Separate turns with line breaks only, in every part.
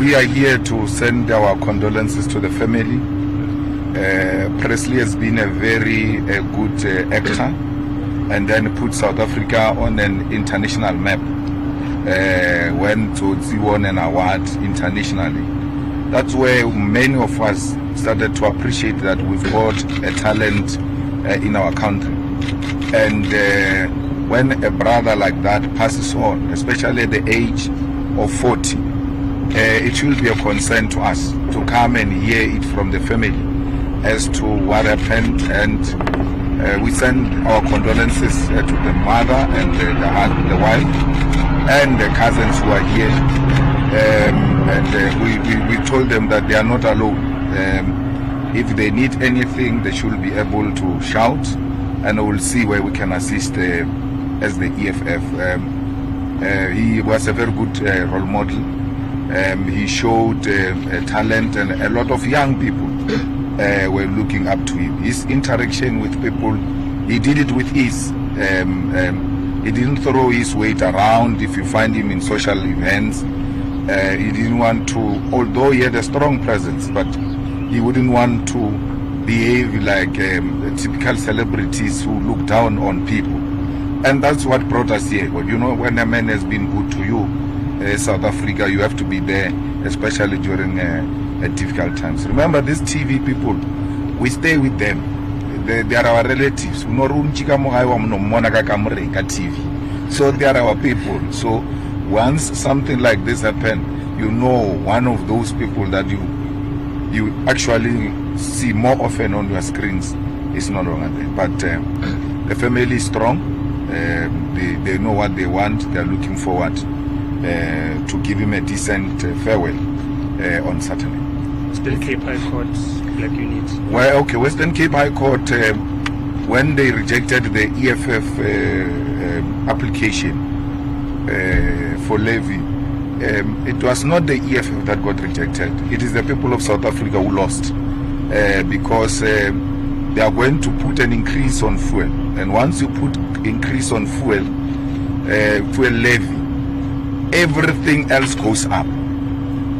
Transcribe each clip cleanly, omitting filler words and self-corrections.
we are here to send our condolences to the family. Presley has been a very good actor, and then put South Africa on an international map. Went to won an award internationally. That's where many of us started to appreciate that we've got a talent in our country. And when a brother like that passes on, especially at the age of 40, it should be a concern to us to come and hear it from the family as to what happened. And we send our condolences to the mother and the wife and the cousins who are here. And we told them that they are not alone. If they need anything, they should be able to shout, and we'll see where we can assist as the EFF. He was a very good role model. He showed talent, and a lot of young people were looking up to him. His interaction with people, he did it with ease. He didn't throw his weight around. If you find him in social events, he didn't want to, although he had a strong presence, but he wouldn't want to behave like typical celebrities who look down on people. And that's what brought us here. But you know, when a man has been good to you, South Africa, you have to be there, especially during difficult times. Remember, these TV people, we stay with them. They are our relatives. So they are our people. So once something like this happens, you know, one of those people that you actually see more often on your screens is no longer there. But the family is strong. They know what they want. They are looking forward to give him a decent farewell on Saturday.
Western Cape High Court, Black Unit.
Well, okay, Western Cape High Court, when they rejected the EFF application for levy, it was not the EFF that got rejected. It is the people of South Africa who lost, because they are going to put an increase on fuel. And once you put increase on fuel levy, everything else goes up.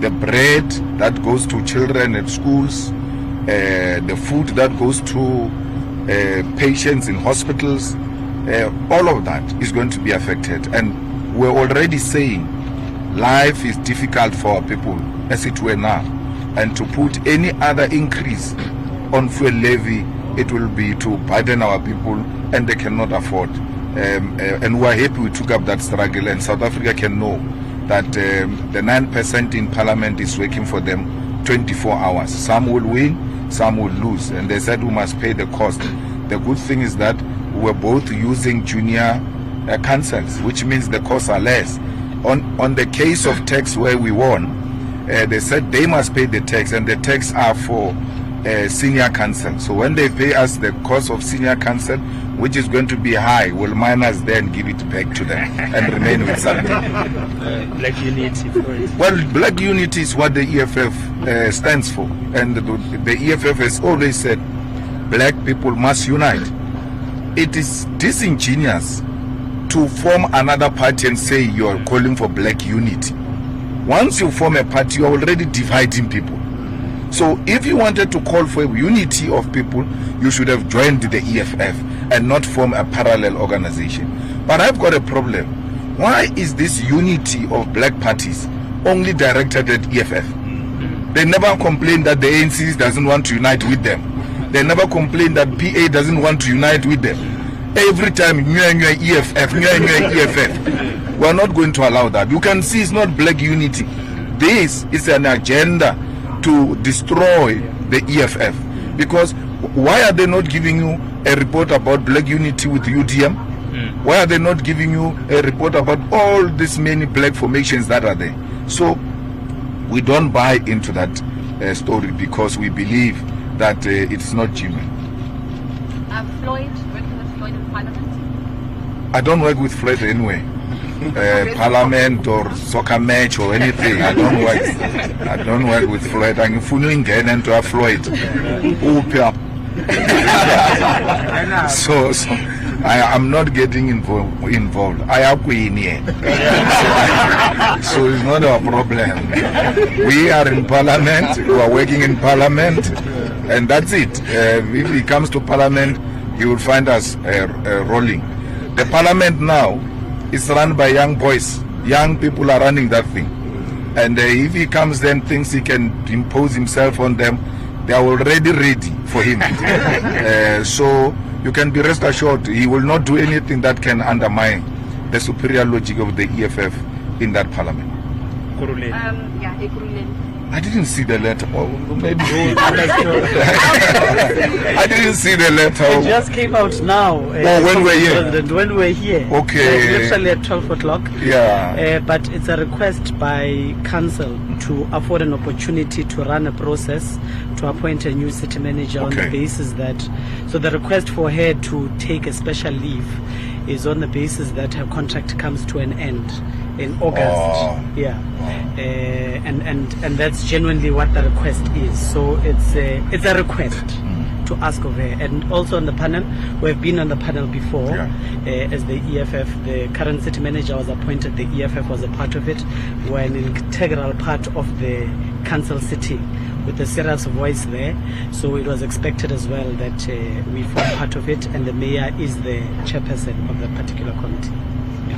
The bread that goes to children at schools, the food that goes to patients in hospitals, all of that is going to be affected. And we're already saying life is difficult for our people as it were now. And to put any other increase on fuel levy, it will be to burden our people, and they cannot afford. And we're happy we took up that struggle, and South Africa can know that the 9% in parliament is working for them 24 hours. Some will win, some will lose, and they said we must pay the cost. The good thing is that we're both using junior councils, which means the costs are less. On the case of tax where we won, they said they must pay the tax, and the tax are for senior council. So when they pay us the cost of senior council, which is going to be high, will minus then give it back to them and remain with something.
Black Unity.
Well, Black Unity is what the EFF stands for, and the EFF has always said black people must unite. It is disingenuous to form another party and say you are calling for black unity. Once you form a party, you are already dividing people. So if you wanted to call for unity of people, you should have joined the EFF and not form a parallel organization. But I've got a problem. Why is this unity of black parties only directed at EFF? They never complain that the ANC doesn't want to unite with them. They never complain that PA doesn't want to unite with them. Every time, EFF. We're not going to allow that. You can see it's not black unity. This is an agenda to destroy the EFF. Because why are they not giving you a report about black unity with UDM? Why are they not giving you a report about all these many black formations that are there? So we don't buy into that story, because we believe that it's not genuine.
Floyd, working with Floyd in Parliament?
I don't work with Floyd anyway. Parliament or soccer match or anything. I don't work with Floyd. I'm fooling into a Floyd. So I'm not getting involved. I am queen here. So it's not our problem. We are in parliament, we are working in parliament, and that's it. If it comes to parliament, you will find us rolling. The parliament now is run by young boys. Young people are running that thing. And if he comes then thinks he can impose himself on them, they are already ready for him. So you can be rest assured he will not do anything that can undermine the superior logic of the EFF in that parliament.
Yeah, Ekurhuleni.
I didn't see the letter. Oh, maybe. I didn't see the letter.
It just came out now.
When we're here.
President, when we're here.
Okay.
Literally at 12 o'clock.
Yeah.
But it's a request by council to afford an opportunity to run a process to appoint a new city manager on the basis that. So the request for her to take a special leave is on the basis that her contract comes to an end in August. Yeah. And that's genuinely what the request is. So it's a request to ask of her. And also on the panel, we've been on the panel before as the EFF. The current city manager was appointed. The EFF was a part of it. We're an integral part of the council sitting with a serious voice there. So it was expected as well that we form part of it, and the mayor is the chairperson of the particular committee.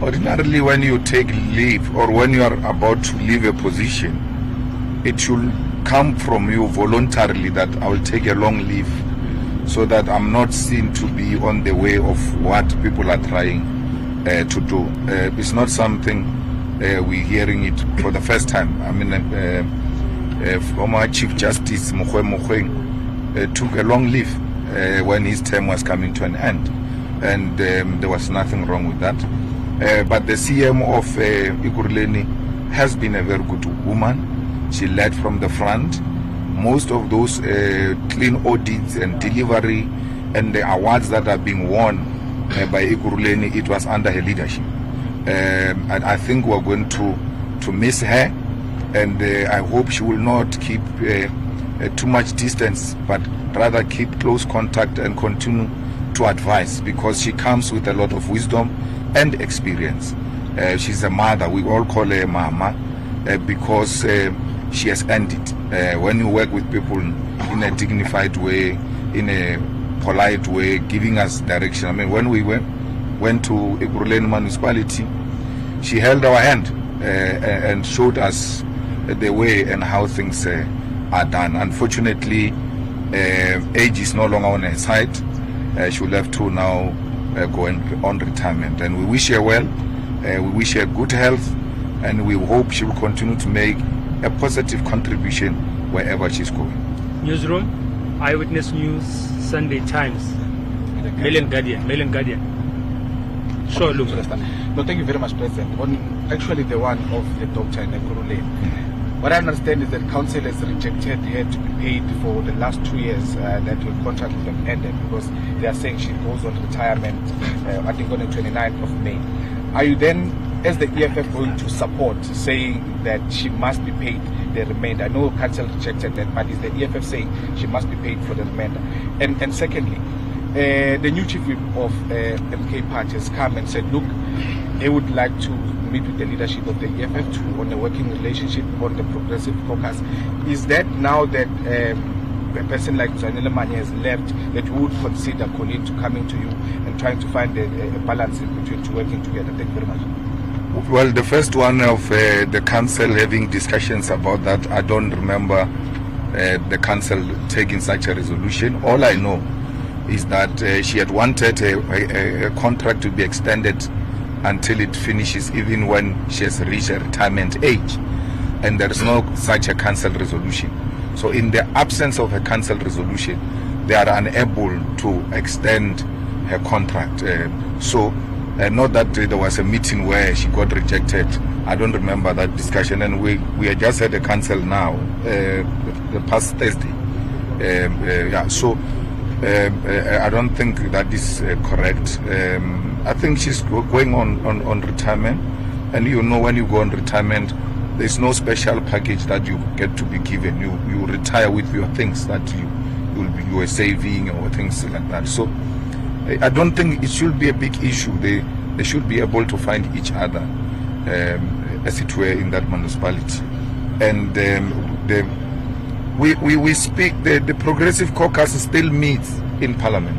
Ordinarily, when you take leave or when you are about to leave a position, it should come from you voluntarily that I will take a long leave so that I'm not seen to be on the way of what people are trying to do. It's not something we're hearing it for the first time. I mean, former Chief Justice Mogoeng took a long leave when his term was coming to an end, and there was nothing wrong with that. But the CM of Ekurhuleni has been a very good woman. She led from the front. Most of those clean audits and delivery and the awards that are being won by Ekurhuleni, it was under her leadership. And I think we're going to miss her, and I hope she will not keep too much distance, but rather keep close contact and continue to advise, because she comes with a lot of wisdom and experience. She's a mother. We all call her mama because she has earned it. When you work with people in a dignified way, in a polite way, giving us direction. I mean, when we went to Ekurhuleni municipality, she held our hand and showed us the way and how things are done. Unfortunately, age is no longer on her side. She will have to now go on retirement, and we wish her well. We wish her good health, and we hope she will continue to make a positive contribution wherever she's going.
Newsroom, Eyewitness News, Sunday Times, Mail and Guardian. Sure, look.
No, thank you very much, President. On actually the one of the doctor in Ekurhuleni, what I understand is that council has rejected her to be paid for the last 2 years that her contract would have ended, because they are saying she goes on retirement, I think on the 29th of May. Are you then, as the EFF, going to support saying that she must be paid the remainder? I know council rejected that, but is the EFF saying she must be paid for the remainder? And secondly, the new chief whip of MK Party has come and said, look, they would like to meet with the leadership of the EFF on a working relationship on the progressive caucus. Is that now that a person like Julius Malema has left, that you would consider Colleen to coming to you and trying to find a balance in between to working together? Thank you very much.
Well, the first one of the council having discussions about that, I don't remember the council taking such a resolution. All I know is that she had wanted a contract to be extended until it finishes, even when she has reached a retirement age, and there is no such a council resolution. So in the absence of a council resolution, they are unable to extend her contract. Not that there was a meeting where she got rejected. I don't remember that discussion, and we had just had a council now the past Thursday. I don't think that is correct. I think she's going on retirement, and you know, when you go on retirement, there's no special package that you get to be given. You retire with your things that you were saving or things like that. So I don't think it should be a big issue. They should be able to find each other, as it were, in that municipality. And we speak, the Progressive Caucus still meets in Parliament.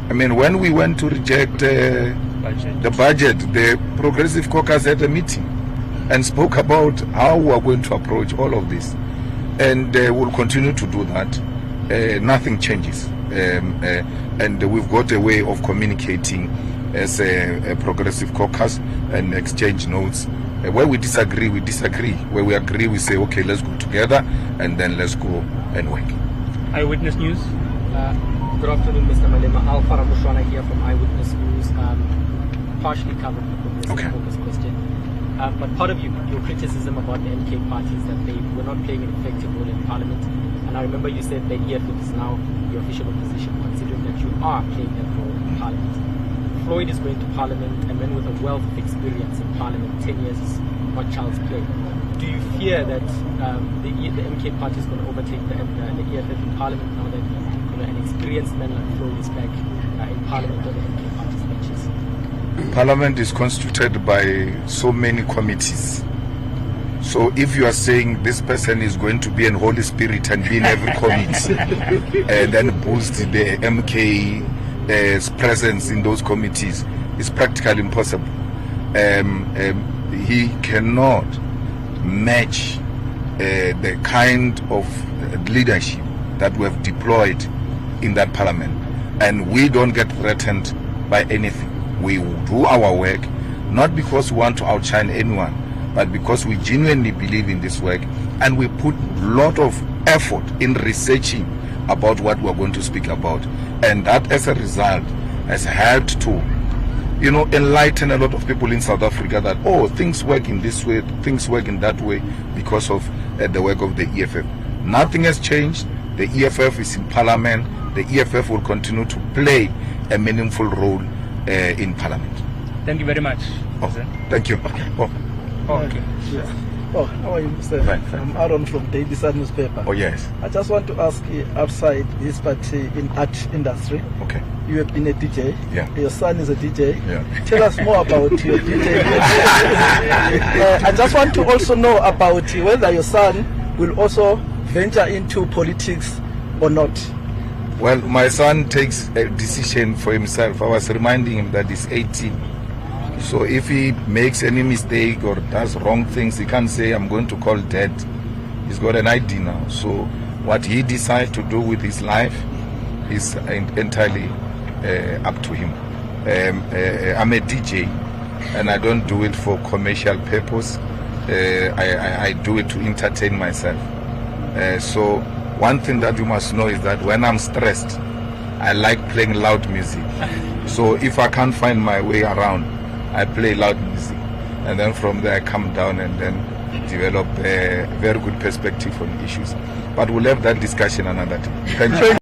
I mean, when we went to reject the budget, the Progressive Caucus had a meeting and spoke about how we are going to approach all of this. And we'll continue to do that. Nothing changes. And we've got a way of communicating as a Progressive Caucus and exchange notes. Where we disagree, we disagree. Where we agree, we say, okay, let's go together, and then let's go and work.
Eyewitness News.
Good afternoon, Mr. Malema. Alpha Ramushwana here from Eyewitness News. Partially covered the Progressive Caucus question. But part of your criticism about the MK party is that they were not playing an effective role in Parliament. And I remember you said the EFF is now the official opposition, considering that you are playing that role in Parliament. Floyd is going to Parliament, and when with a wealth of experience in Parliament, 10 years is not child's play. Do you fear that the MK party is going to overtake the EFF in Parliament now that an experienced man like Floyd is back in Parliament on the MK party's benches?
Parliament is constituted by so many committees. So if you are saying this person is going to be an Holy Spirit and be in every committee and then boost the MK's presence in those committees, it's practically impossible. He cannot match the kind of leadership that we have deployed in that Parliament. And we don't get threatened by anything. We do our work, not because we want to outshine anyone, but because we genuinely believe in this work, and we put a lot of effort in researching about what we're going to speak about. And that, as a result, has helped to, enlighten a lot of people in South Africa that, things work in this way, things work in that way, because of the work of the EFF. Nothing has changed. The EFF is in Parliament. The EFF will continue to play a meaningful role in Parliament.
Thank you very much.
Thank you.
Okay.
Yes. How are you, Mr.
Fine.
I'm Aaron from Daily Sun newspaper.
Yes.
I just want to ask you, outside this party in art industry,
Okay.
you have been a DJ.
Yeah.
Your son is a DJ.
Yeah.
Tell us more about your DJ. I just want to also know about whether your son will also venture into politics or not.
Well, my son takes a decision for himself. I was reminding him that he's 18. So if he makes any mistake or does wrong things, he can't say, I'm going to call dad. He's got an ID now. So what he decides to do with his life is entirely up to him. I'm a DJ, and I don't do it for commercial purpose. I do it to entertain myself. So one thing that you must know is that when I'm stressed, I like playing loud music. So if I can't find my way around, I play loud music, and then from there I come down and then develop a very good perspective on issues. But we'll have that discussion another time. Thank you.